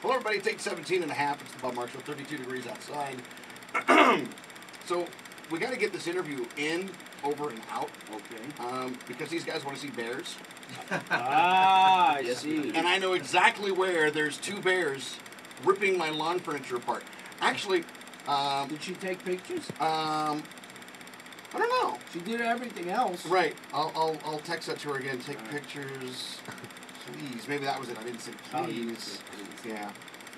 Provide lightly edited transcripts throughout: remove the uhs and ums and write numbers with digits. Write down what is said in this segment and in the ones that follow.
Hello, everybody. Take 17 and a half. It's the Bob Mark Show. 32 degrees outside. So we got to get this interview in, over, and out. Okay. Because these guys want to see bears. I see. And I know exactly where there's two bears ripping my lawn furniture apart. Actually, did she take pictures? I don't know. She did everything else. Right. I'll text that to her again. Take pictures, please. Maybe that was it. I didn't say please. Yeah.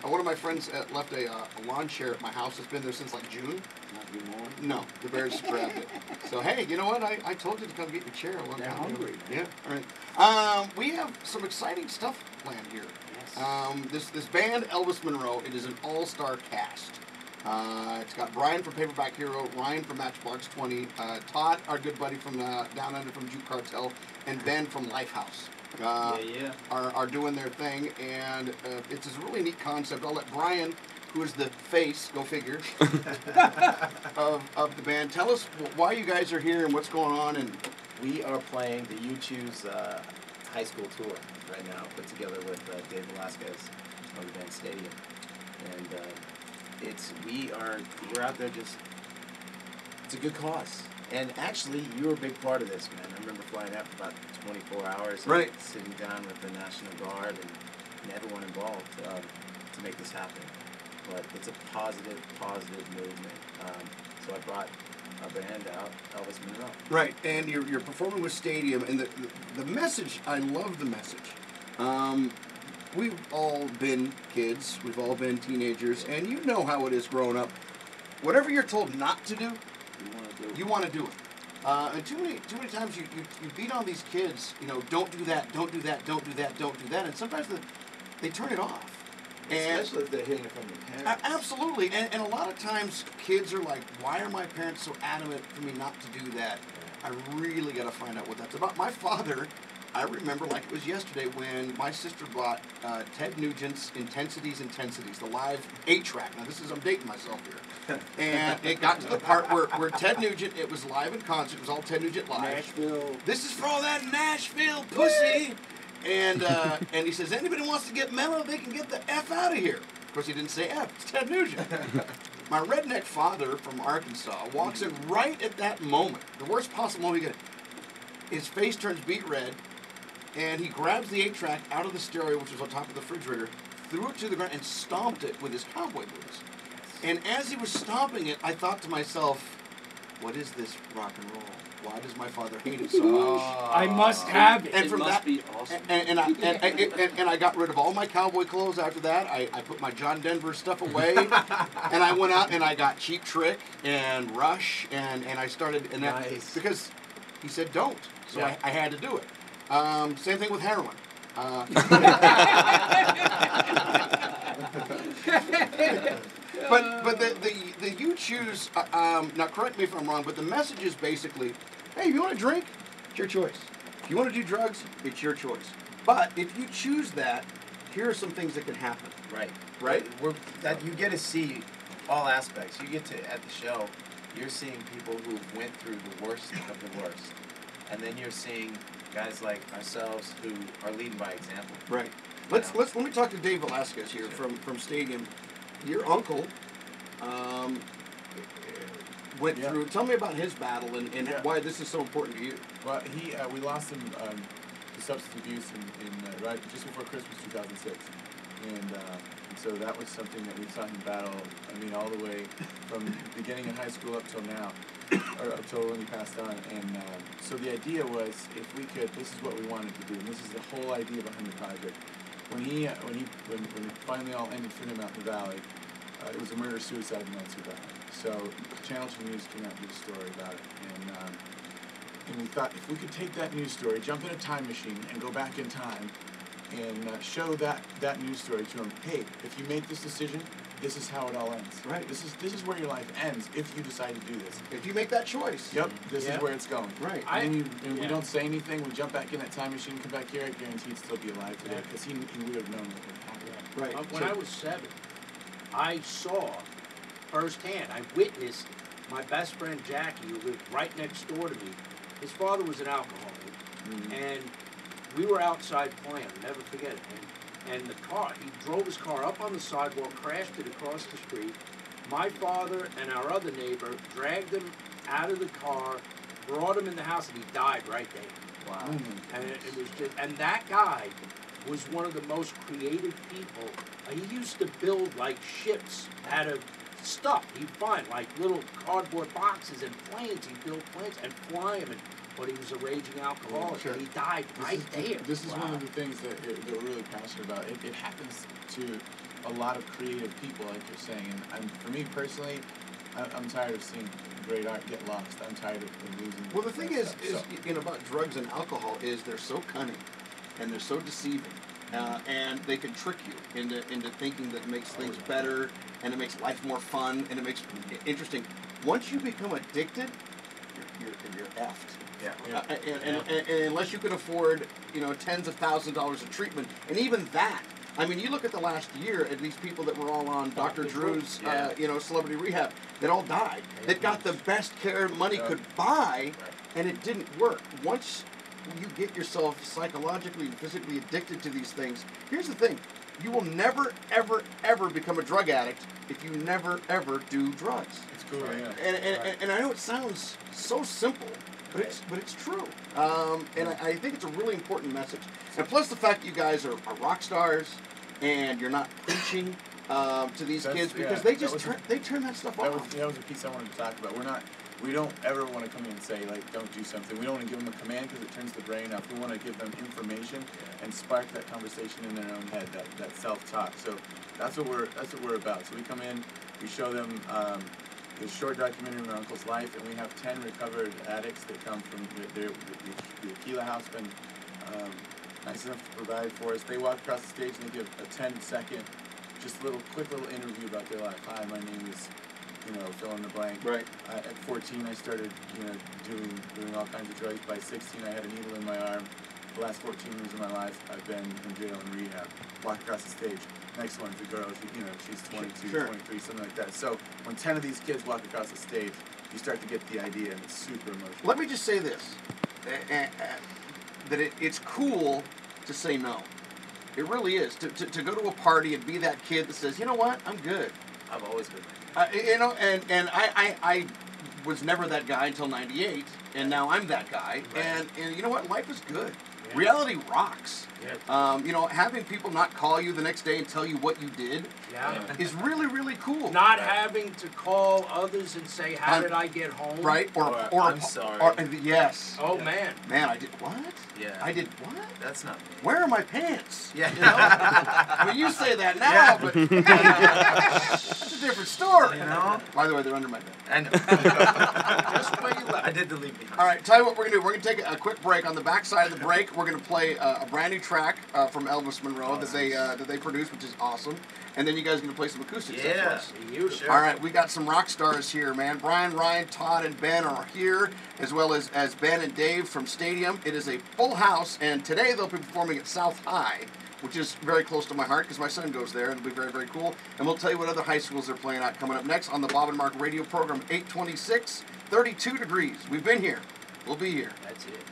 One of my friends left a lawn chair at my house. It's been there since like June. Not anymore. No, the bears grabbed it. So hey, you know what? I told you to come get your chair. They're hungry. Yeah. All right. We have some exciting stuff planned here. Yes. This band, Elvis Monroe, it is an all-star cast. It's got Brian from Paperback Hero, Ryan from Matchbox 20, Todd, our good buddy from Down Under from Juke Cartel, and Ben from Lifehouse. Are doing their thing, and it's a really neat concept. I'll let Brian, who is the face, go figure, of the band, tell us why you guys are here and what's going on. And we are playing the You Choose high school tour right now, put together with Dave Velasquez of the band Stadium, and we're out there just. It's a good cause. And actually, you were a big part of this, man. I remember flying out for about 24 hours, right, and sitting down with the National Guard and everyone involved to make this happen. But it's a positive movement. So I brought our band out, Elvis Monroe. Right, and you're performing with Stadium, and the message. I love the message. We've all been kids, we've all been teenagers, and you know how it is growing up. Whatever you're told not to do, you want to do it. And too many times you beat on these kids, you know, don't do that, don't do that, don't do that, don't do that, and sometimes they turn it off. Especially if they're hearing it from their parents. Absolutely, and a lot of times kids are like, why are my parents so adamant for me not to do that? I really got to find out what that's about. My father, I remember like it was yesterday when my sister bought Ted Nugent's Intensities, the live 8-track. Now I'm dating myself here. And it got to the part where Ted Nugent, it was live in concert, it was all Ted Nugent live. Nashville. This is for all that Nashville pussy. And he says, anybody wants to get mellow, they can get the F out of here. Of course, he didn't say F, it's Ted Nugent. My redneck father from Arkansas walks in right at that moment, the worst possible moment he could. His face turns beet red, and he grabs the 8-track out of the stereo, which was on top of the refrigerator, threw it to the ground, and stomped it with his cowboy boots. And as he was stomping it, I thought to myself, what is this rock and roll? Why does my father hate it so much? I must have it. And from it must that, be awesome. And I got rid of all my cowboy clothes after that. I put my John Denver stuff away, and I went out and I got Cheap Trick and Rush, and I started, and that, nice. Because he said don't, so yeah. I had to do it. Same thing with heroin. But the You Choose, now correct me if I'm wrong, but the message is basically, hey, if you want to drink, it's your choice. If you want to do drugs, it's your choice. But if you choose that, here are some things that can happen. Right. Right? That you get to see all aspects. You get to, at the show, you're seeing people who went through the worst of the worst. And then you're seeing guys like ourselves who are leading by example. Right. Let me talk to Dave Velasquez here from Stadium. Your uncle went through. Tell me about his battle and why this is so important to you. Well, we lost him to substance abuse in right just before Christmas 2006, and so that was something that we saw him battle. I mean, all the way from the beginning of high school up till now, or up till when he passed on. And so the idea was, if we could, this is what we wanted to do, and this is the whole idea behind the project. When it finally all ended for him out in the valley, it was a murder-suicide in Nancy Valley. So Channel 2 News came out and did a story about it, and we thought if we could take that news story, jump in a time machine, and go back in time, and show that news story to him. Hey, if you make this decision, this is how it all ends. Right. This is where your life ends if you decide to do this. If you make that choice. Yep. This is where it's going. Right. And we don't say anything. We jump back in that time machine, come back here. I guarantee he'd still be alive today because he would have known what would happen. Right. When I was 7, I saw firsthand. I witnessed my best friend Jackie, who lived right next door to me. His father was an alcoholic, and we were outside playing. I'll never forget it. And and the car, he drove his car up on the sidewalk, crashed it across the street. My father and our other neighbor dragged him out of the car, brought him in the house, and he died right there. Wow. And it was just, and that guy was one of the most creative people. He used to build like ships out of stuff. He'd find like little cardboard boxes and planes. He'd build planes and fly them. But he was a raging alcoholic, Sure. and he died right there. This is one of the things that we're really passionate about. It happens to a lot of creative people, like you're saying. And for me personally, I'm tired of seeing great art get lost. I'm tired of losing. Well, the thing is, stuff. about drugs and alcohol is they're so cunning, and they're so deceiving, and they can trick you into thinking that it makes things better, and it makes life more fun, and it makes it interesting. Once you become addicted, you're effed. Yeah. And unless you can afford, tens of thousands of dollars of treatment, and even that. I mean, you look at the last year at these people that were all on Dr. Drew's, celebrity rehab, that all died. That got the best care money could buy, and it didn't work. Once you get yourself psychologically and physically addicted to these things, here's the thing. You will never, ever, ever become a drug addict if you never, ever do drugs. It's cool, yeah. And I know it sounds so simple, but it's true. And I think it's a really important message. And plus the fact that you guys are rock stars, and you're not preaching to these kids because they just turn that stuff off. That was a piece I wanted to talk about. We don't ever want to come in and say, like, don't do something. We don't want to give them a command because it turns the brain off. We want to give them information and spark that conversation in their own head, that self-talk. So that's what we're about. So we come in, we show them the short documentary of my uncle's life, and we have 10 recovered addicts that come from the Kwhl house, been nice enough to provide for us. They walk across the stage and they give a 10-second, just quick little interview about their life. Hi, my name is, fill in the blank. Right. At 14, I started, doing all kinds of drugs. By 16, I had a needle in my arm. The last 14 years of my life, I've been in jail and rehab. Walk across the stage. Next one's a girl. She's 22, 23, something like that. So when 10 of these kids walk across the stage, you start to get the idea, and it's super emotional. Let me just say this, that it's cool to say no. It really is. To go to a party and be that kid that says, you know what, I'm good. I've always been and I was never that guy until '98, and now I'm that guy. Right. And you know what, life is good. Yeah. Reality rocks. Yeah. Having people not call you the next day and tell you what you did is really, really cool. Not having to call others and say, how did I get home? Right. Or I'm sorry. Yes. Oh, man. Man, I did what? Yeah. I did what? That's not me. Where are my pants? Yeah. I mean, you say that now, but it's a different story. By the way, they're under my bed. I know. Just where you left. I did the leave behind. All right, tell you what we're going to do. We're going to take a quick break. On the back side of the break, we're going to play a brand new track from Elvis Monroe that they produced, which is awesome. And then you guys are going to play some acoustic stuff for us. Sure. All right, we got some rock stars here, man. Brian, Ryan, Todd, and Ben are here, as well as Ben and Dave from Stadium. It is a full house, and today they'll be performing at South High, which is very close to my heart because my son goes there, and it'll be very, very cool. And we'll tell you what other high schools they're playing at coming up next on the Bob and Mark radio program, 826, 32 degrees. We've been here. We'll be here. That's it.